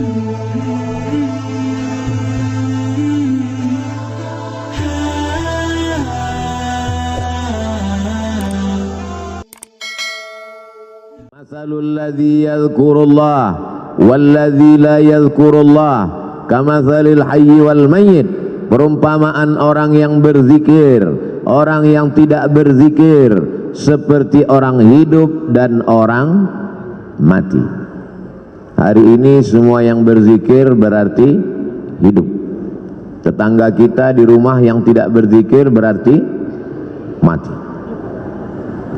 Masalul ladzi yadhkurullah walladzi la yadhkurullah kamatsalil hayyi wal mayyit. Perumpamaan orang yang berzikir, orang yang tidak berzikir, seperti orang hidup dan orang mati. Hari ini semua yang berzikir berarti hidup. Tetangga kita di rumah yang tidak berzikir berarti mati.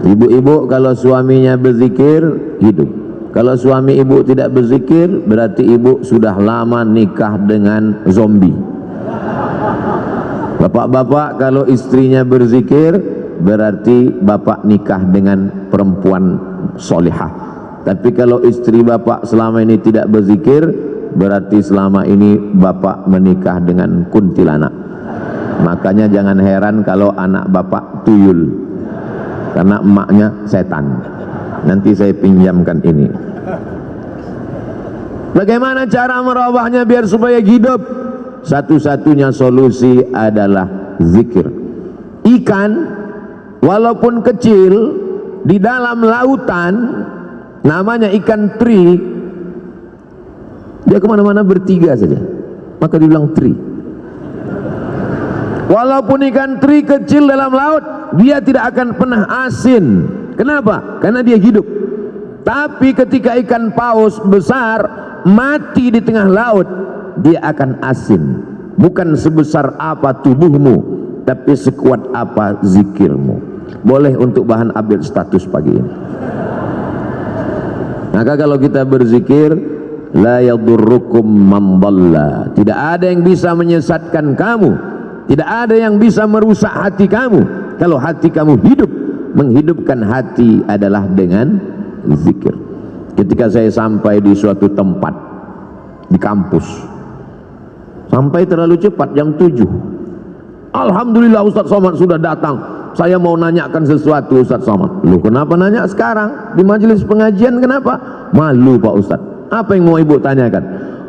Ibu-ibu kalau suaminya berzikir hidup. Kalau suami ibu tidak berzikir berarti ibu sudah lama nikah dengan zombie. Bapak-bapak kalau istrinya berzikir berarti bapak nikah dengan perempuan solihah. Tapi kalau istri bapak selama ini tidak berzikir berarti selama ini bapak menikah dengan kuntilanak. Makanya jangan heran kalau anak bapak tuyul, karena emaknya setan. Nanti saya pinjamkan ini. Bagaimana cara merubahnya biar supaya hidup? Satu-satunya solusi adalah zikir. Ikan walaupun kecil di dalam lautan, namanya ikan teri, dia kemana-mana bertiga saja, maka dibilang teri. Walaupun ikan teri kecil dalam laut, dia tidak akan pernah asin. Kenapa? Karena dia hidup. Tapi ketika ikan paus besar mati di tengah laut, dia akan asin. Bukan sebesar apa tubuhmu, tapi sekuat apa zikirmu. Boleh untuk bahan update status pagi ini. Maka kalau kita berzikir, la yadurrukum man dhalla, tidak ada yang bisa menyesatkan kamu, tidak ada yang bisa merusak hati kamu. Kalau hati kamu hidup, menghidupkan hati adalah dengan zikir. Ketika saya sampai di suatu tempat di kampus, sampai terlalu cepat jam 7. Alhamdulillah Ustaz Somad sudah datang. Saya mau nanyakan sesuatu Ustaz Somad. Loh, kenapa nanya sekarang? Di majelis pengajian kenapa? Malu Pak Ustaz. Apa yang mau ibu tanyakan?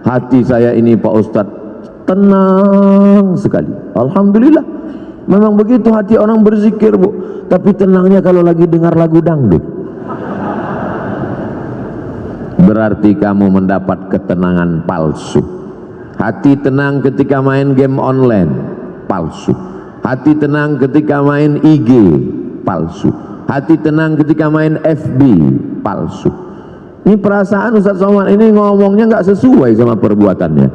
Hati saya ini Pak Ustaz tenang sekali. Alhamdulillah. Memang begitu hati orang berzikir, Bu. Tapi tenangnya kalau lagi dengar lagu dangdut. Berarti kamu mendapat ketenangan palsu. Hati tenang ketika main game online, palsu. Hati tenang ketika main IG, palsu. Hati tenang ketika main FB, palsu. Ini perasaan Ustaz Somad ini ngomongnya nggak sesuai sama perbuatannya.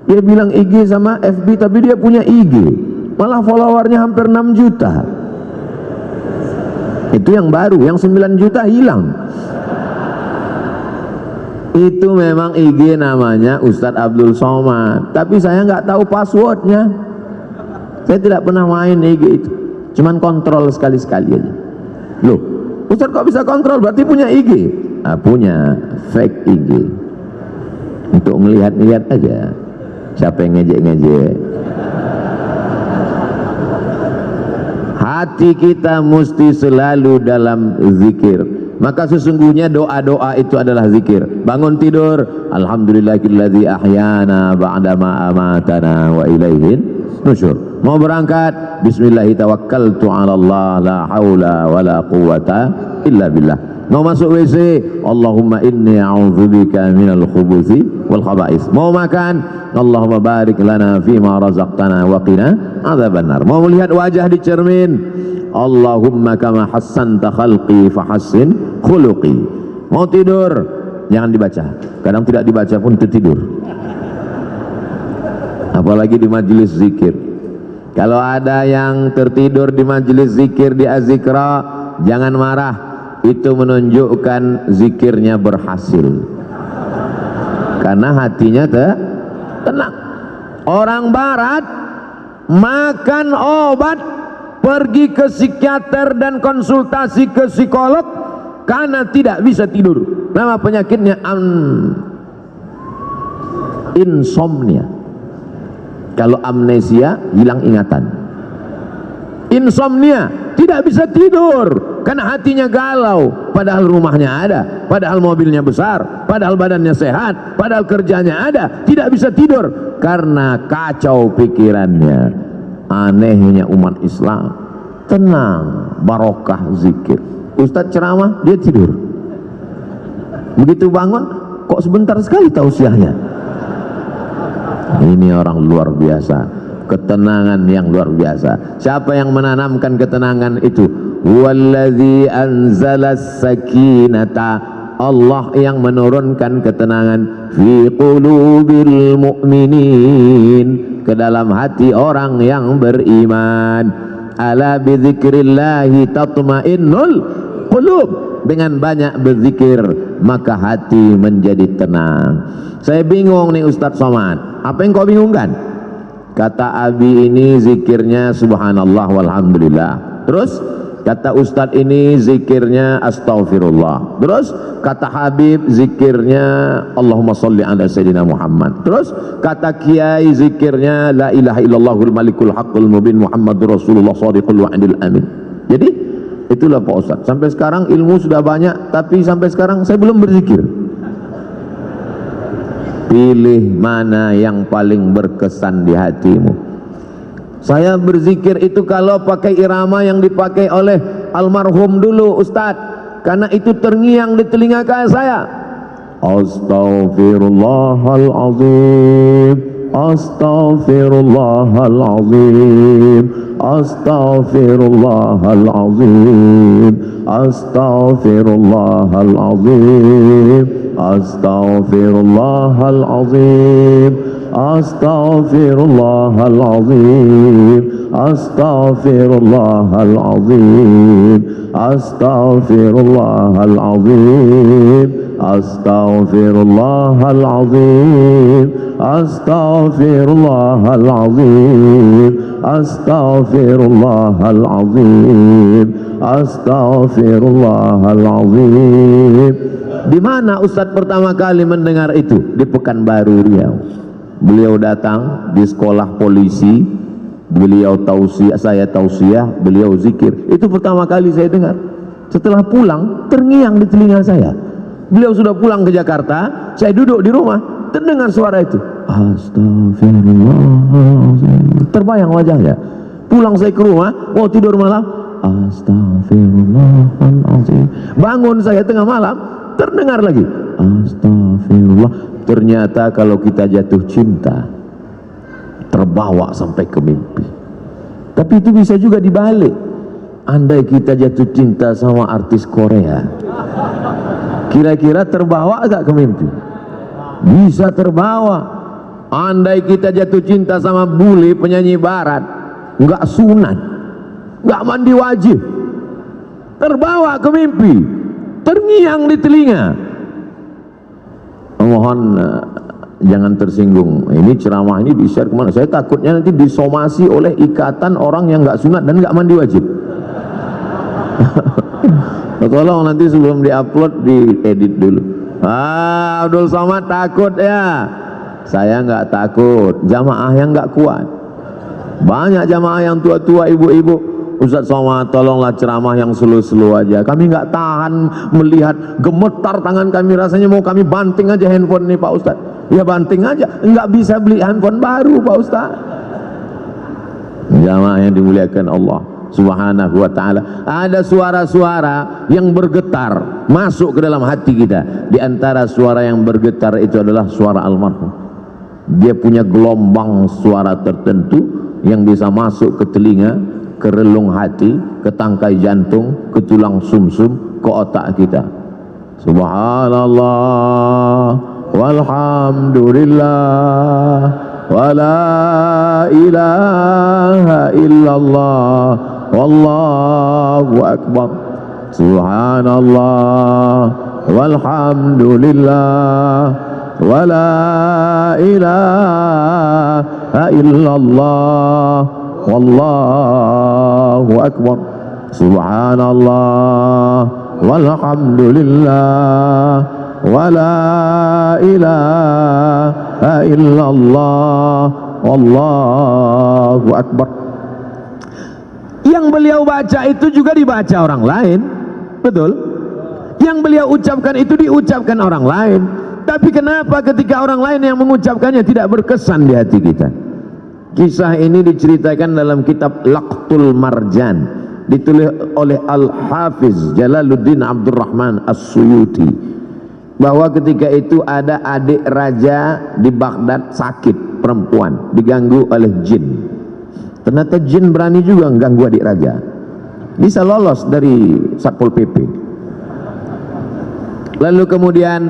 Dia bilang IG sama FB, tapi dia punya IG, malah followernya hampir 6 juta. Itu yang baru, yang 9 juta hilang. Itu memang IG namanya Ustadz Abdul Somad, tapi saya nggak tahu passwordnya. Saya tidak pernah main IG itu, cuman kontrol sekali-sekali aja. Loh, Ustadz kok bisa kontrol? Berarti punya IG? Ah, punya fake IG untuk melihat-lihat aja siapa yang ngejek-ngejek. Hati kita mesti selalu dalam zikir. Maka sesungguhnya doa-doa itu adalah zikir. Bangun tidur, alhamdulillahilladzi ahyana ba'dama amatana wa ilaihin nusyur. Mau berangkat, bismillahi tawakkaltu 'ala Allah la haula wala quwata illa billah. Mau masuk WC, Allahumma inni a'udzubika minal khubuthi wal khaba'is. Mau makan, Allahumma barik lana fima razaqtana wa qina adzabannar. Mau melihat wajah di cermin, Allahumma kama hassanta khalqi fahassin khuluqi. Mau tidur, jangan dibaca. Kadang tidak dibaca pun tertidur. Apalagi di majelis zikir. Kalau ada yang tertidur di majelis zikir di Azikra, jangan marah. Itu menunjukkan zikirnya berhasil, karena hatinya tenang. Orang barat makan obat, pergi ke psikiater dan konsultasi ke psikolog karena tidak bisa tidur. Nama penyakitnya insomnia. Kalau amnesia, hilang ingatan. insomnia, tidak bisa tidur karena hatinya galau, padahal rumahnya ada, padahal mobilnya besar, padahal badannya sehat, padahal kerjanya ada, tidak bisa tidur karena kacau pikirannya. Anehnya umat Islam, tenang, barokah zikir. Ustadz ceramah, dia tidur. Begitu bangun, kok sebentar sekali tausiahnya. Ini orang luar biasa, ketenangan yang luar biasa. Siapa yang menanamkan ketenangan itu? Wallazi anzalas sakinata, Allah yang menurunkan ketenangan fi qulubil mu'minin, ke dalam hati orang yang beriman. Ala bidzikrillahi tatmainnul qulub, dengan banyak berzikir maka hati menjadi tenang. Saya bingung nih Ustadz Somad, apa yang kau bingungkan? Kata Abi ini zikirnya subhanallah walhamdulillah, terus kata Ustadz ini zikirnya astaghfirullah, terus kata Habib zikirnya Allahumma sholli ala sayyidina Muhammad, terus kata Kiai zikirnya la ilaha illallahul malikul haqqul mubin Muhammadur Rasulullah shadiqul wa'dil amin. Jadi itulah Pak Ustadz, sampai sekarang ilmu sudah banyak tapi sampai sekarang saya belum berzikir. Pilih mana yang paling berkesan di hatimu. Saya berzikir itu kalau pakai irama yang dipakai oleh almarhum dulu Ustadz, karena itu terngiang di telinga saya. Astaghfirullahalazim, astaghfirullahalazim, astaghfirullahalazim, astaghfirullahalazim, astaghfirullahalazim, astaghfirullahalazim, astaghfirullahalazim, astaghfirullahalazim, astaghfirullahalazim, astaghfirullahalazim, astaghfirullahalazim, astaghfirullahalazim. Di mana Ustadz pertama kali mendengar itu? Di Pekanbaru Riau. Beliau datang di sekolah polisi, beliau tausiah, saya tausiah, beliau zikir. Itu pertama kali saya dengar. Setelah pulang, terngiang di telinga saya. Beliau sudah pulang ke Jakarta, saya duduk di rumah, terdengar suara itu. Astagfirullahaladzim. Terbayang wajahnya. Pulang saya ke rumah, mau tidur malam, astagfirullahaladzim. Bangun saya tengah malam, terdengar lagi, astagfirullah. Ternyata kalau kita jatuh cinta, terbawa sampai ke mimpi. Tapi itu bisa juga dibalik. Andai kita jatuh cinta sama artis Korea, kira-kira terbawa agak ke mimpi? Bisa terbawa. Andai kita jatuh cinta sama bule penyanyi barat, nggak sunat, nggak mandi wajib, terbawa ke mimpi, terngiang di telinga. Mohon jangan tersinggung. Ini ceramah ini di-share kemana? Saya takutnya nanti disomasi oleh ikatan orang yang nggak sunat dan nggak mandi wajib. Tolong nanti sebelum diupload diedit dulu. Abdul Somad takut ya? Saya nggak takut. Jamaah yang nggak kuat. Banyak jamaah yang tua-tua, ibu-ibu. Ustadz Somad tolonglah ceramah yang slow-slow aja, kami nggak tahan melihat, gemetar tangan kami, rasanya mau kami banting aja handphone nih Pak Ustadz. Ya banting aja, nggak bisa beli handphone baru Pak Ustadz. Jamaah yang dimuliakan Allah Subhanahu wa ta'ala, ada suara-suara yang bergetar masuk ke dalam hati kita. Di antara suara yang bergetar itu adalah suara almarhum. Dia punya gelombang suara tertentu yang bisa masuk ke telinga, ke relung hati, ke tangkai jantung, ke tulang sumsum, ke otak kita. Subhanallah walhamdulillah wa la ilaha illallah wallahu akbar. Subhanallah walhamdulillah wa la ilaha illallah wallahu akbar. Subhanallah walhamdulillah wa la ilaha illallah wallahu akbar. Yang beliau baca itu juga dibaca orang lain, betul? Yang beliau ucapkan itu diucapkan orang lain. Tapi kenapa ketika orang lain yang mengucapkannya tidak berkesan di hati kita? Kisah ini diceritakan dalam kitab Laqtul Marjan, ditulis oleh Al-Hafiz Jalaluddin Abdurrahman As-Suyuti, bahwa ketika itu ada adik raja di Baghdad sakit, perempuan, diganggu oleh jin. Ternyata jin berani juga mengganggu adik raja, bisa lolos dari Satpol PP. Lalu kemudian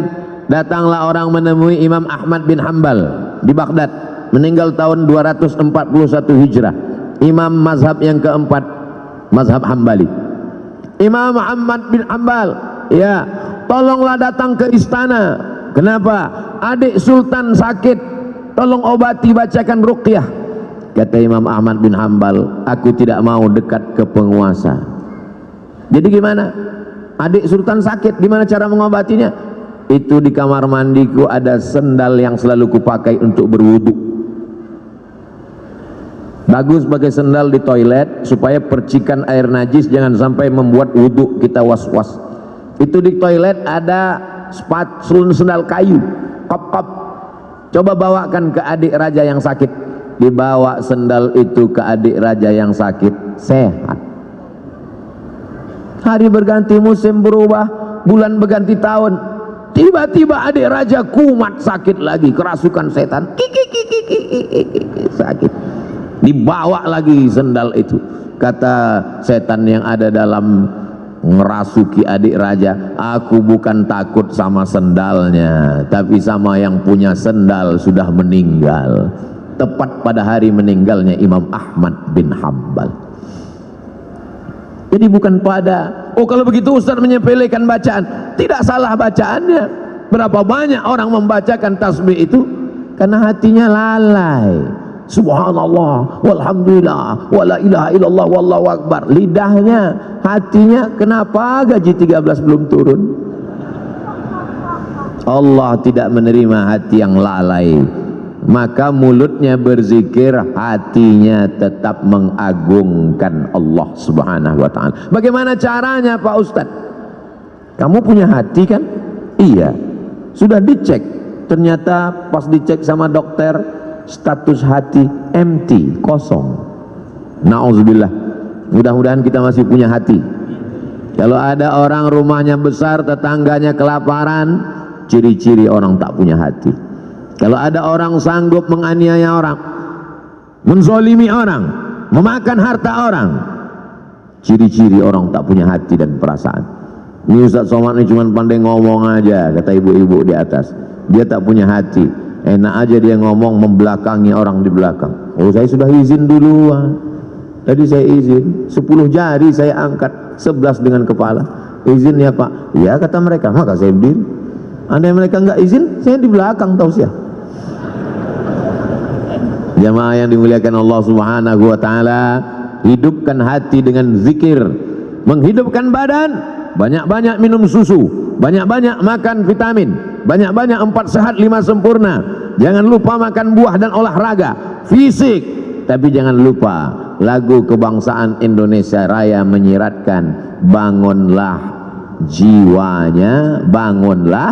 datanglah orang menemui Imam Ahmad bin Hanbal di Baghdad, meninggal tahun 241 Hijrah, imam mazhab yang keempat, mazhab Hambali. Imam Ahmad bin Hanbal, ya, tolonglah datang ke istana. Kenapa? Adik sultan sakit, tolong obati, bacakan ruqyah. Kata Imam Ahmad bin Hanbal, aku tidak mau dekat ke penguasa. Jadi gimana? Adik sultan sakit, gimana cara mengobatinya? Itu di kamar mandiku ada sendal yang selalu kupakai untuk berwudu. Bagus pakai sendal di toilet supaya percikan air najis jangan sampai membuat wudu kita was-was. Itu di toilet ada sendal kayu, kop-kop. Coba bawakan ke adik raja yang sakit. Dibawa sendal itu ke adik raja yang sakit, sehat. Hari berganti, musim berubah, bulan berganti tahun, tiba-tiba adik raja kumat sakit lagi, kerasukan setan, sakit. Dibawa lagi sendal itu. Kata setan yang ada dalam ngerasuki adik raja, aku bukan takut sama sendalnya, tapi sama yang punya sendal sudah meninggal. Tepat pada hari meninggalnya Imam Ahmad bin Hanbal. Jadi bukan pada, oh kalau begitu Ustaz menyepelekan bacaan. Tidak salah bacaannya. Berapa banyak orang membacakan tasbih itu karena hatinya lalai. Subhanallah, walhamdulillah, wala ilaha illallah, wallahu akbar. Lidahnya, hatinya, kenapa gaji 13 belum turun? Allah tidak menerima hati yang lalai. Maka mulutnya berzikir, hatinya tetap mengagungkan Allah Subhanahu wa ta'ala. Bagaimana caranya Pak Ustadz? Kamu punya hati kan? Iya. Sudah dicek. Ternyata pas dicek sama dokter, status hati empty, kosong. Na'udzubillah. Mudah-mudahan kita masih punya hati. Kalau ada orang rumahnya besar, tetangganya kelaparan, ciri-ciri orang tak punya hati. Kalau ada orang sanggup menganiaya orang, menzolimi orang, memakan harta orang, ciri-ciri orang tak punya hati dan perasaan. Ini Ustaz Somad ini cuma pandai ngomong aja, kata ibu-ibu di atas. Dia tak punya hati. Enak aja dia ngomong membelakangi orang di belakang. Oh, saya sudah izin duluan. Tadi saya izin, 10 jari saya angkat, 11 dengan kepala. Izin ya Pak. Ya kata mereka, maka saya berdiri. Andai mereka enggak izin, saya di belakang tausiah. Jamaah yang dimuliakan Allah Subhanahu wa ta'ala, hidupkan hati dengan zikir. Menghidupkan badan, banyak-banyak minum susu, banyak-banyak makan vitamin, banyak-banyak 4 sehat 5 sempurna. Jangan lupa makan buah dan olahraga fisik. Tapi jangan lupa lagu kebangsaan Indonesia Raya menyiratkan, bangunlah jiwanya, bangunlah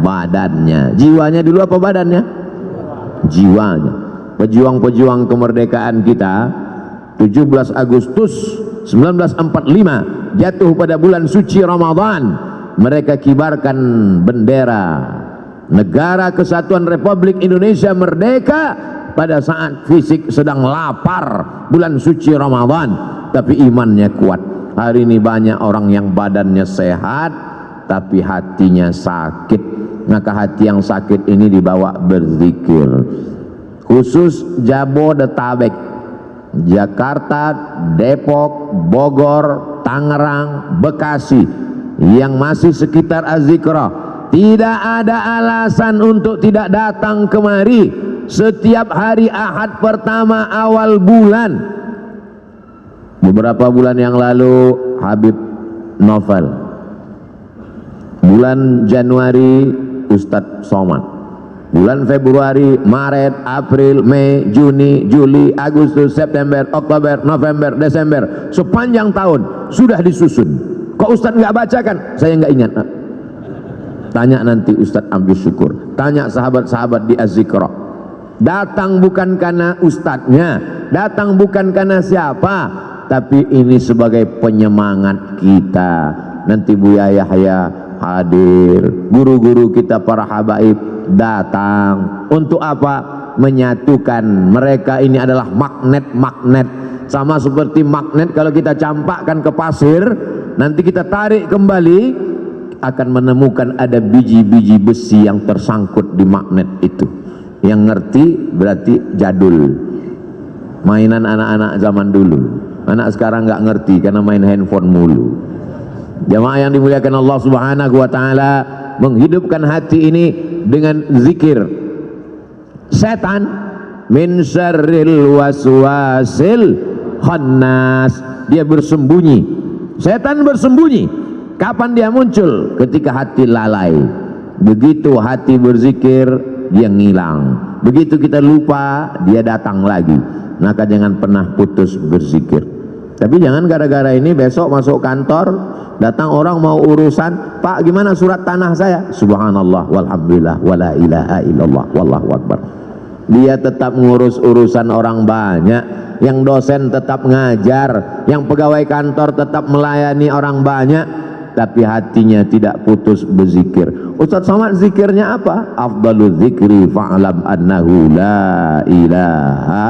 badannya. Jiwanya dulu apa badannya? Jiwanya. Pejuang-pejuang kemerdekaan kita 17 Agustus 1945 jatuh pada bulan suci Ramadan. Mereka kibarkan bendera Negara Kesatuan Republik Indonesia merdeka pada saat fisik sedang lapar bulan suci Ramadan, tapi imannya kuat. Hari ini banyak orang yang badannya sehat tapi hatinya sakit. Maka hati yang sakit ini dibawa berzikir. Khusus Jabodetabek, Jakarta, Depok, Bogor, Tangerang, Bekasi yang masih sekitar Az-Zikra, tidak ada alasan untuk tidak datang kemari setiap hari Ahad pertama awal bulan. Beberapa bulan yang lalu Habib Novel, bulan Januari Ustadz Somad, Bulan Februari, Maret, April, Mei, Juni, Juli, Agustus, September, Oktober, November, Desember, sepanjang tahun sudah disusun. Kok Ustadz nggak bacakan? Saya nggak ingat. Tanya nanti Ustadz Abdul Syukur, tanya sahabat-sahabat di Az-Zikra. Datang bukan karena ustadznya, datang bukan karena siapa, tapi ini sebagai penyemangat kita. Nanti Buya Yahya hadir, guru-guru kita para habaib datang. Untuk apa? Menyatukan. Mereka ini adalah magnet-magnet, sama seperti magnet kalau kita campakkan ke pasir, nanti kita tarik kembali, akan menemukan ada biji-biji besi yang tersangkut di magnet itu. Yang ngerti berarti jadul, mainan anak-anak zaman dulu. Anak sekarang nggak ngerti karena main handphone mulu. Jamaah yang dimuliakan Allah Subhanahu wa taala, menghidupkan hati ini dengan zikir. Setan min syarril waswasil khannas, dia bersembunyi. Setan bersembunyi. Kapan dia muncul? Ketika hati lalai. Begitu hati berzikir, dia ngilang. Begitu kita lupa, dia datang lagi. Maka jangan pernah putus berzikir. Tapi jangan gara-gara ini besok masuk kantor, datang orang mau urusan, Pak gimana surat tanah saya? Subhanallah walhamdulillah wala ilaha illallah wallahu akbar. Dia tetap ngurus urusan orang banyak, yang dosen tetap ngajar, yang pegawai kantor tetap melayani orang banyak, tapi hatinya tidak putus berzikir. Ustaz Somad zikirnya apa? Afdalu zikri fa'alam annahu la ilaha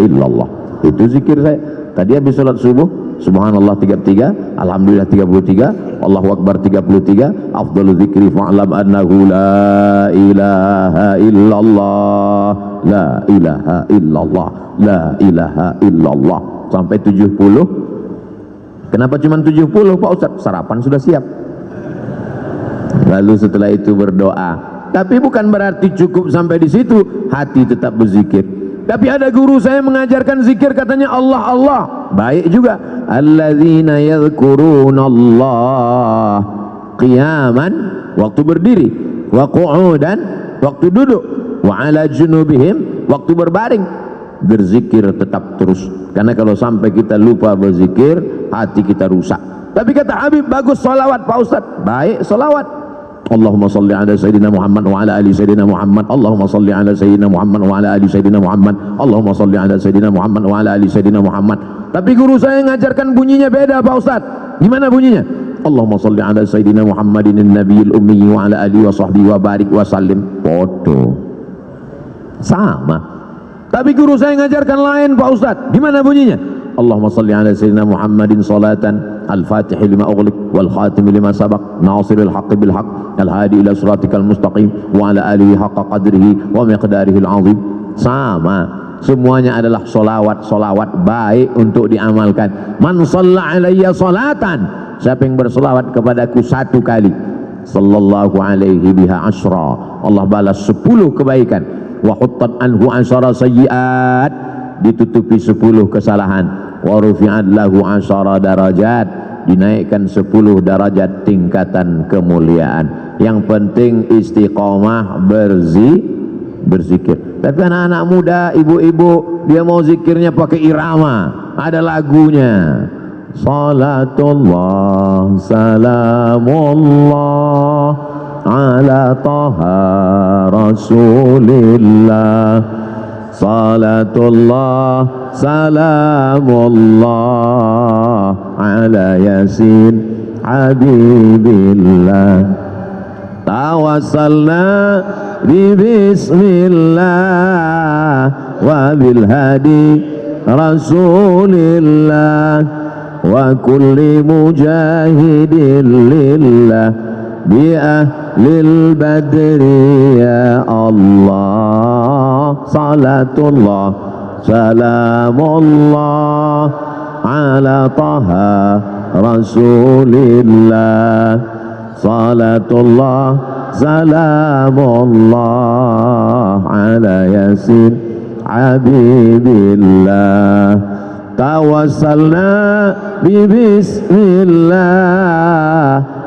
illallah. Itu zikir saya. Tadi habis sholat subuh, subhanallah 33, alhamdulillah 33, Allahu akbar 33, afdalu zikri fa'alam annahu la ilaha illallah, la ilaha illallah, la ilaha illallah, sampai 70. Kenapa cuma 70 Pak Ustaz? Sarapan sudah siap. Lalu setelah itu berdoa. Tapi bukan berarti cukup sampai di situ, hati tetap berzikir. Tapi ada guru saya mengajarkan zikir, katanya Allah Allah. Baik juga. Alladzina yadhkurunallah qiyaman, waktu berdiri, wa qu'udan, waktu duduk, wa ala junubihim, waktu berbaring. Berzikir tetap terus. Karena kalau sampai kita lupa berzikir, hati kita rusak. Tapi kata Habib, bagus solawat Pak Ustaz. Baik solawat. Allahumma salli ala Sayyidina Muhammad wa ala ali Sayyidina Muhammad. Allahumma salli ala Sayyidina Muhammad wa ala ali Sayyidina Muhammad. Allahumma salli ala Sayyidina Muhammad wa ala ali Sayyidina Muhammad. Tapi guru saya ngajarkan bunyinya beda Pak Ustaz. Gimana bunyinya? Allahumma salli ala Sayyidina Muhammadin nabiyil ummi wa ala alihi wa sahbihi wa barik wa sallim. Foto sama. Tapi guru saya ngajarkan lain Pak Ustaz. Gimana bunyinya? Allahumma salli ala Sayyidina Muhammadin salatan al-fatih lima ughliq wal khatim lima sabaq nasiril haqqi bil haqq al hadi ila siratikal mustaqim wa ala alihi haqqa qadrihi wa miqdarihi al-azim. Sama, semuanya adalah solawat baik untuk diamalkan. Man shalla alayya salatan, siapa yang bersolawat kepadaku satu kali, sallallahu alaihi biha asyra, Allah balas 10 kebaikan. Wa huttat anhu asyara sayyiat, ditutupi 10 kesalahan. Wa rufi'at lahu asyara darajat, dinaikkan 10 derajat tingkatan kemuliaan. Yang penting istiqomah berzikir. Tapi anak-anak muda, ibu-ibu, dia mau zikirnya pakai irama, ada lagunya. Salatullah salamullah ala taha rasulillah, salatullah salamullah ala yasin habibillah, tawassalna bi bismillah wa bil hadi rasulillah wa kulli mujahidin lillah bi ahlil badri ya Allah. Salatullah salamullah ala taha rasulillah, salatullah salamullah ala yasin habibillah, tawassalna bi bismillah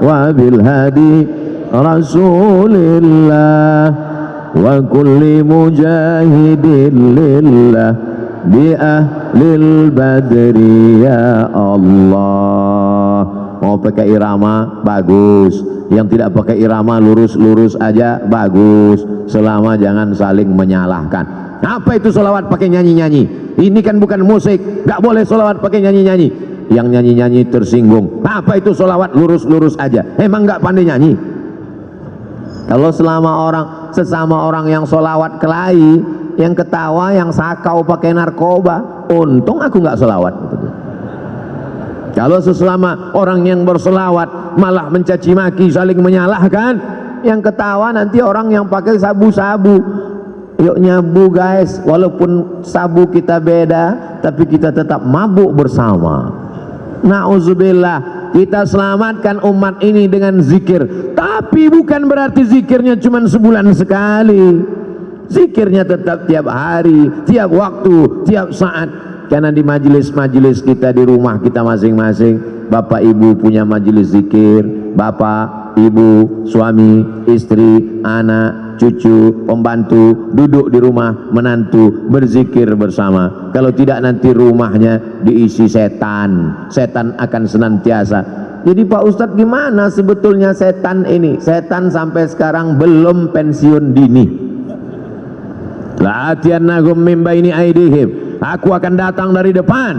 wa bil hadi rasulillah wa kulli mujahidin lillah bi ahlil badri ya Allah. Mau pakai irama bagus, yang tidak pakai irama lurus-lurus aja bagus, selama jangan saling menyalahkan. Apa itu sholawat pakai nyanyi-nyanyi? Ini kan bukan musik, nggak boleh sholawat pakai nyanyi-nyanyi. Yang nyanyi-nyanyi tersinggung. Apa itu sholawat lurus-lurus aja? Emang nggak pandai nyanyi? Kalau sesama orang yang sholawat kelahi, yang ketawa, yang sakau pakai narkoba, untung aku nggak sholawat. Kalau sesama orang yang berselawat malah mencaci maki, saling menyalahkan, yang ketawa nanti orang yang pakai sabu-sabu. Yuk nyabu guys, walaupun sabu kita beda, tapi kita tetap mabuk bersama. Na'udzubillah, kita selamatkan umat ini dengan zikir. Tapi bukan berarti zikirnya cuma sebulan sekali. Zikirnya tetap tiap hari, tiap waktu, tiap saat. Karena di majelis-majelis kita di rumah kita masing-masing, bapak ibu punya majelis zikir, bapak, ibu, suami, istri, anak, cucu, pembantu, duduk di rumah, menantu, berzikir bersama. Kalau tidak nanti rumahnya diisi setan, setan akan senantiasa. Jadi Pak Ustadz, gimana sebetulnya setan ini? Setan sampai sekarang belum pensiun dini. La'atiyannahum min baini aidihim, aku akan datang dari depan,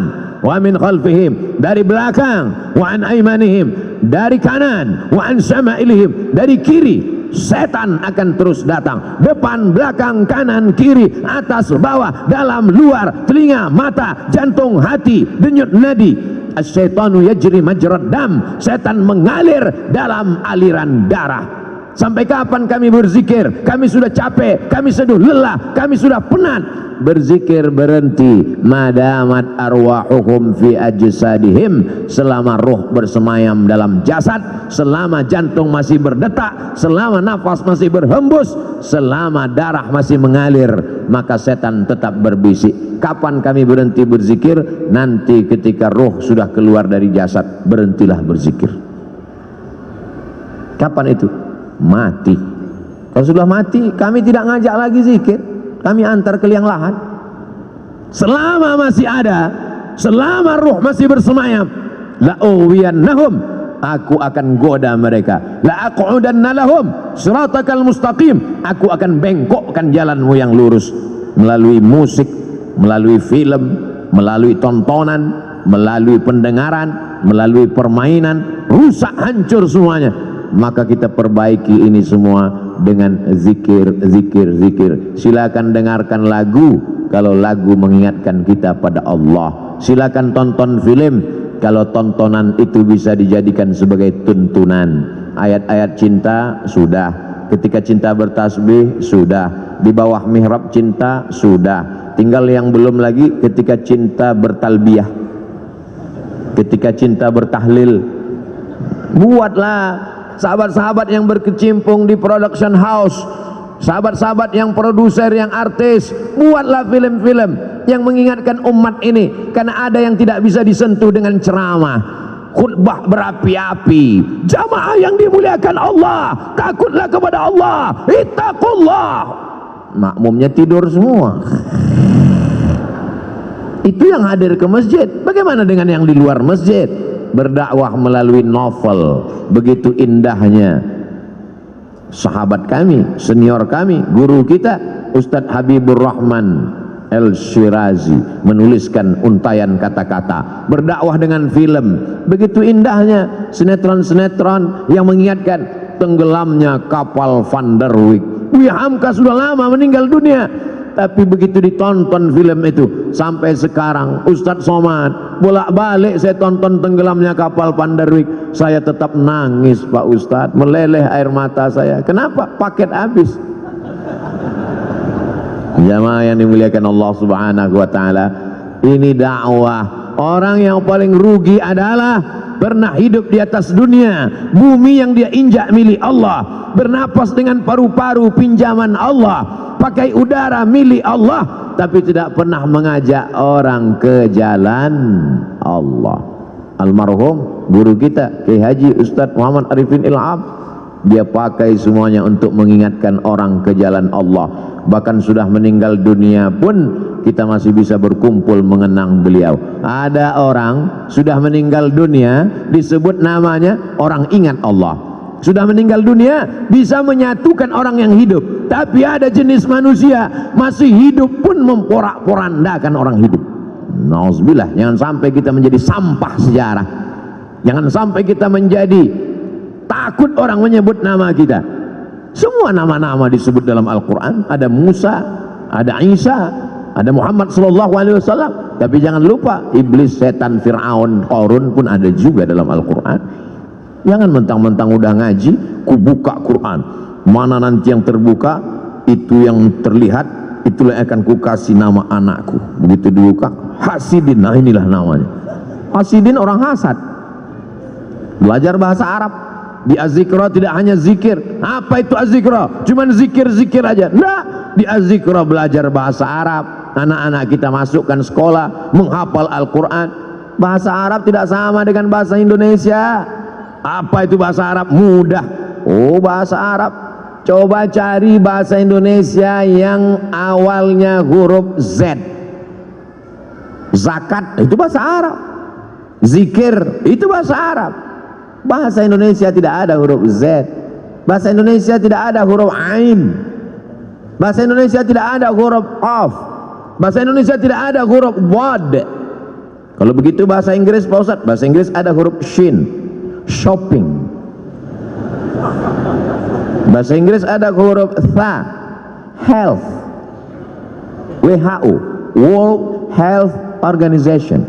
wa min khalfihim, dari belakang, wa an aymanihim, dari kanan, wa an syama'ilihim, dari kiri. Setan akan terus datang, depan, belakang, kanan, kiri, atas, bawah, dalam, luar, telinga, mata, jantung, hati, denyut nadi. Asyaitanu yajri majrad dam, setan mengalir dalam aliran darah. Sampai kapan kami berzikir? Kami sudah capek, kami sudah lelah, kami sudah penat. Berzikir berhenti. Madamat arwahuhum fi ajsadihim, selama roh bersemayam dalam jasad, selama jantung masih berdetak, selama nafas masih berhembus, selama darah masih mengalir, maka setan tetap berbisik. Kapan kami berhenti berzikir? Nanti ketika roh sudah keluar dari jasad, berhentilah berzikir. Kapan itu? Mati. Kalau sudah mati, kami tidak ngajak lagi zikir, kami antar ke liang lahat. Selama masih ada, selama ruh masih bersemayam, la'uwiyannahum, aku akan goda mereka, la'aqudanna lahum siratakal mustaqim, aku akan bengkokkan jalanmu yang lurus, melalui musik, melalui film, melalui tontonan, melalui pendengaran, melalui permainan, rusak hancur semuanya. Maka kita perbaiki ini semua dengan zikir, zikir, zikir. Silakan dengarkan lagu kalau lagu mengingatkan kita pada Allah. Silakan tonton film kalau tontonan itu bisa dijadikan sebagai tuntunan. Ayat-ayat cinta sudah, ketika cinta bertasbih sudah, di bawah mihrab cinta sudah. Tinggal yang belum lagi ketika cinta bertalbiyah, ketika cinta bertahlil. Buatlah sahabat-sahabat yang berkecimpung di production house, sahabat-sahabat yang produser, yang artis, buatlah film-film yang mengingatkan umat ini. Karena ada yang tidak bisa disentuh dengan ceramah, khutbah berapi-api. Jamaah yang dimuliakan Allah, takutlah kepada Allah, ittaqullah. Makmumnya tidur semua. Itu yang hadir ke masjid. Bagaimana dengan yang di luar masjid? Berdakwah melalui novel. Begitu indahnya sahabat kami, senior kami, guru kita Ustadz Habibur Rahman El-Shirazi menuliskan untayan kata-kata. Berdakwah dengan film. Begitu indahnya sinetron-sinetron yang mengingatkan tenggelamnya kapal Van der Wijk. Buya Hamka sudah lama meninggal dunia, tapi begitu ditonton film itu, sampai sekarang Ustadz Somad bolak-balik saya tonton tenggelamnya kapal Van der Wijk, saya tetap nangis Pak Ustadz, meleleh air mata saya. Kenapa? Paket habis. Jamaah yang dimuliakan Allah Subhanahu wa taala, ini dakwah. Orang yang paling rugi adalah pernah hidup di atas dunia, bumi yang dia injak milik Allah, bernapas dengan paru-paru pinjaman Allah, pakai udara milik Allah, tapi tidak pernah mengajak orang ke jalan Allah. Almarhum guru kita Kiai Haji Ustadz Muhammad Arifin Ilham Dia pakai semuanya untuk mengingatkan orang ke jalan Allah. Bahkan sudah meninggal dunia pun kita masih bisa berkumpul mengenang beliau. Ada orang sudah meninggal dunia disebut namanya orang ingat Allah. Sudah meninggal dunia bisa menyatukan orang yang hidup. Tapi ada jenis manusia masih hidup pun memporak-porandakan orang hidup. Nauzubillah, jangan sampai kita menjadi sampah sejarah. Jangan sampai kita menjadi takut orang menyebut nama kita. Semua nama-nama disebut dalam Al-Quran. Ada Musa, ada Isa, ada Muhammad SAW. Tapi jangan lupa iblis, setan, Fir'aun, Qarun pun ada juga dalam Al-Quran. Jangan mentang-mentang udah ngaji, ku buka Quran. Mana nanti yang terbuka, itu yang terlihat, itulah yang akan ku kasih nama anakku. Begitu dibuka, Hasidin. Nah inilah namanya. Hasidin orang hasad. Belajar bahasa Arab. Di Az-Zikra tidak hanya zikir. Apa itu Az-Zikra? Cuman zikir-zikir aja. Nah, di Az-Zikra belajar bahasa Arab. Anak-anak kita masukkan sekolah, menghafal Al-Quran. Bahasa Arab tidak sama dengan bahasa Indonesia. Apa itu bahasa Arab? Mudah. Oh, bahasa Arab. Coba cari bahasa Indonesia yang awalnya huruf Z. Zakat itu bahasa Arab. Zikir itu bahasa Arab. Bahasa Indonesia tidak ada huruf Z. Bahasa Indonesia tidak ada huruf Ain. Bahasa Indonesia tidak ada huruf Qaf. Bahasa Indonesia tidak ada huruf Wad. Kalau begitu bahasa Inggris, Pak Ustadz, bahasa Inggris ada huruf Shin. Shopping. Bahasa Inggris ada huruf Tha. Health. WHO, World Health Organization.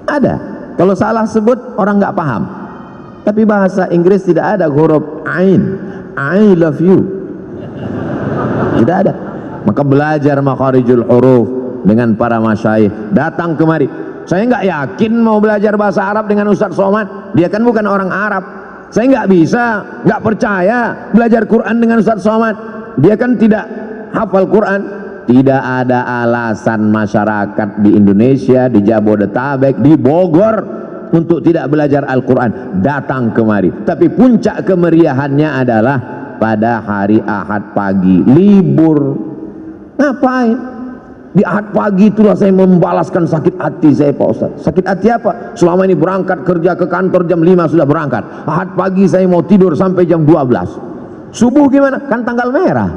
Ada. Kalau salah sebut orang nggak paham. Tapi bahasa Inggris tidak ada huruf Ain. I love you. Tidak ada. Maka belajar makharijul huruf dengan para masyayikh. Datang kemari. Saya nggak yakin mau belajar bahasa Arab dengan Ustadz Somad. Dia kan bukan orang Arab. Saya nggak bisa, nggak percaya belajar Quran dengan Ustadz Somad. Dia kan tidak hafal Quran. Tidak ada alasan masyarakat di Indonesia, di Jabodetabek, di Bogor untuk tidak belajar Al-Quran. Datang kemari. Tapi puncak kemeriahannya adalah pada hari Ahad pagi libur. Ngapain? Di Ahad pagi itulah saya membalaskan sakit hati saya, Pak Ustaz. Sakit hati apa? Selama ini berangkat kerja ke kantor jam 5 sudah berangkat. Ahad pagi saya mau tidur sampai jam 12. Subuh gimana? Kan tanggal merah.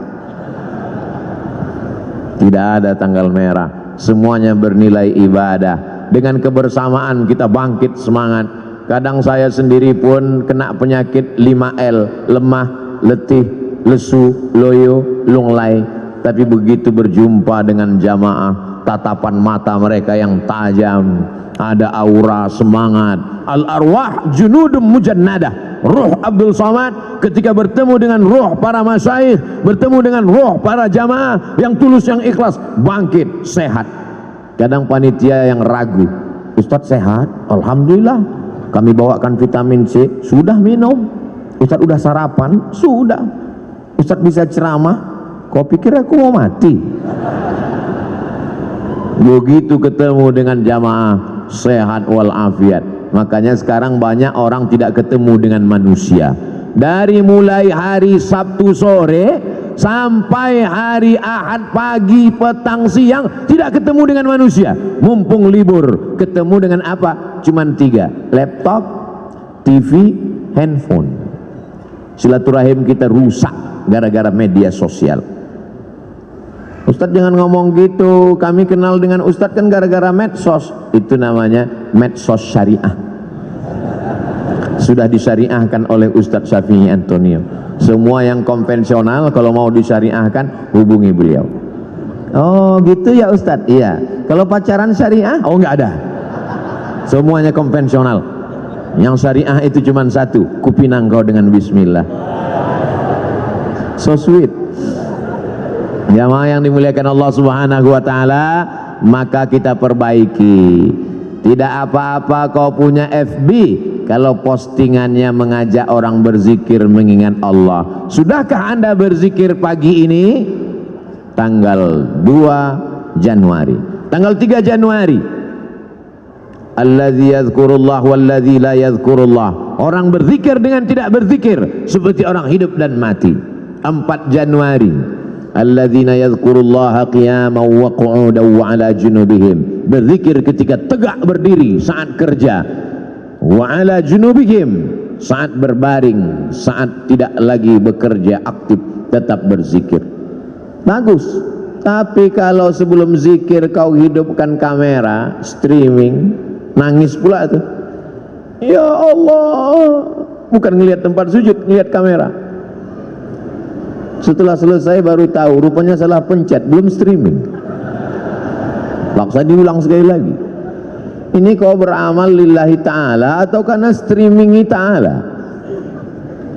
Tidak ada tanggal merah. Semuanya bernilai ibadah. Dengan kebersamaan kita bangkit semangat. Kadang saya sendiri pun kena penyakit 5L, lemah, letih, lesu, loyo, lunglai. Tapi begitu berjumpa dengan jamaah, tatapan mata mereka yang tajam, ada aura semangat. Al-arwah junudum mujannadah. Ruh Abdul Somad ketika bertemu dengan ruh para masyayikh, bertemu dengan ruh para jamaah yang tulus, yang ikhlas, bangkit, sehat. Kadang panitia yang ragu, Ustadz sehat? Alhamdulillah. Kami bawakan vitamin C, sudah minum. Ustadz udah sarapan? Sudah. Ustadz bisa ceramah? Kau pikir aku mau mati? Begitu ketemu dengan jamaah, sehat walafiat. Makanya sekarang banyak orang tidak ketemu dengan manusia. Dari mulai hari Sabtu sore sampai hari Ahad pagi, petang, siang tidak ketemu dengan manusia. Mumpung libur, ketemu dengan apa? Cuman 3, laptop, TV, handphone. Silaturahim kita rusak gara-gara media sosial. Ustadz jangan ngomong gitu, kami kenal dengan Ustadz kan gara-gara medsos. Itu namanya medsos syariah. Sudah disyariahkan oleh Ustadz Syafi'i Antonio. Semua yang konvensional kalau mau disyariahkan hubungi beliau. Oh gitu ya Ustadz? Iya. Kalau pacaran syariah? Oh nggak ada. Semuanya konvensional. Yang syariah itu cuma satu, kupinang kau dengan bismillah. So sweet. Jamaah yang dimuliakan Allah Subhanahu wa taala, maka kita perbaiki. Tidak apa-apa kau punya FB kalau postingannya mengajak orang berzikir mengingat Allah. Sudahkah Anda berzikir pagi ini? Tanggal 2 Januari. Tanggal 3 Januari. Alladzi yadhkurullah walladzi la yadhkurullah. Orang berzikir dengan tidak berzikir seperti orang hidup dan mati. 4 Januari, alladzina yadhkurullaha qiyaman wa qu'udan wa ala junubihim, berzikir ketika tegak berdiri saat kerja, wa ala junubihim, saat berbaring, saat tidak lagi bekerja aktif tetap berzikir. Bagus. Tapi kalau sebelum zikir kau hidupkan kamera streaming, nangis pula tuh. Ya Allah, bukan ngelihat tempat sujud, ngelihat kamera. Setelah selesai baru tahu rupanya salah pencet, belum streaming. Paksa diulang sekali lagi. Ini kau beramal lillahi ta'ala atau karena streamingi ta'ala?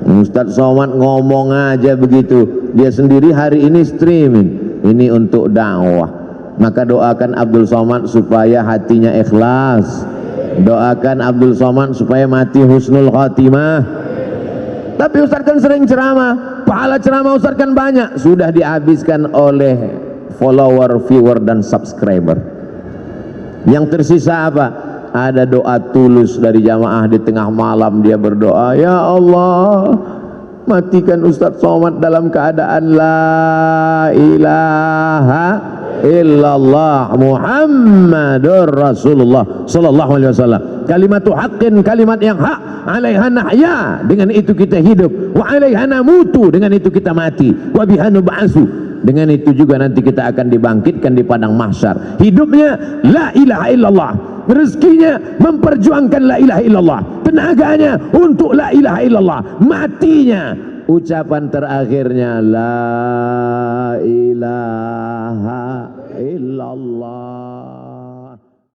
Ustadz Somad ngomong aja begitu, dia sendiri hari ini streaming. Ini untuk dakwah. Maka doakan Abdul Somad supaya hatinya ikhlas. Doakan Abdul Somad supaya mati husnul khatimah. Tapi Ustadz kan sering ceramah, pahala ceramah Ustadz kan banyak, sudah dihabiskan oleh follower, viewer dan subscriber. Yang tersisa apa? Ada doa tulus dari jamaah di tengah malam, dia berdoa, ya Allah, matikan Ustadz Somad dalam keadaan la ilaha illallah Muhammadur Rasulullah sallallahu alaihi wasallam. Kalimatu haqqin, kalimat yang hak, alaiha nahya, dengan itu kita hidup, wa alaiha namutu, dengan itu kita mati, wa biha nub'atsu, dengan itu juga nanti kita akan dibangkitkan di padang mahsyar. Hidupnya la ilaha illallah, rezekinya memperjuangkan la ilaha illallah, tenaganya untuk la ilaha illallah, matinya ucapan terakhirnya la ilaha illallah.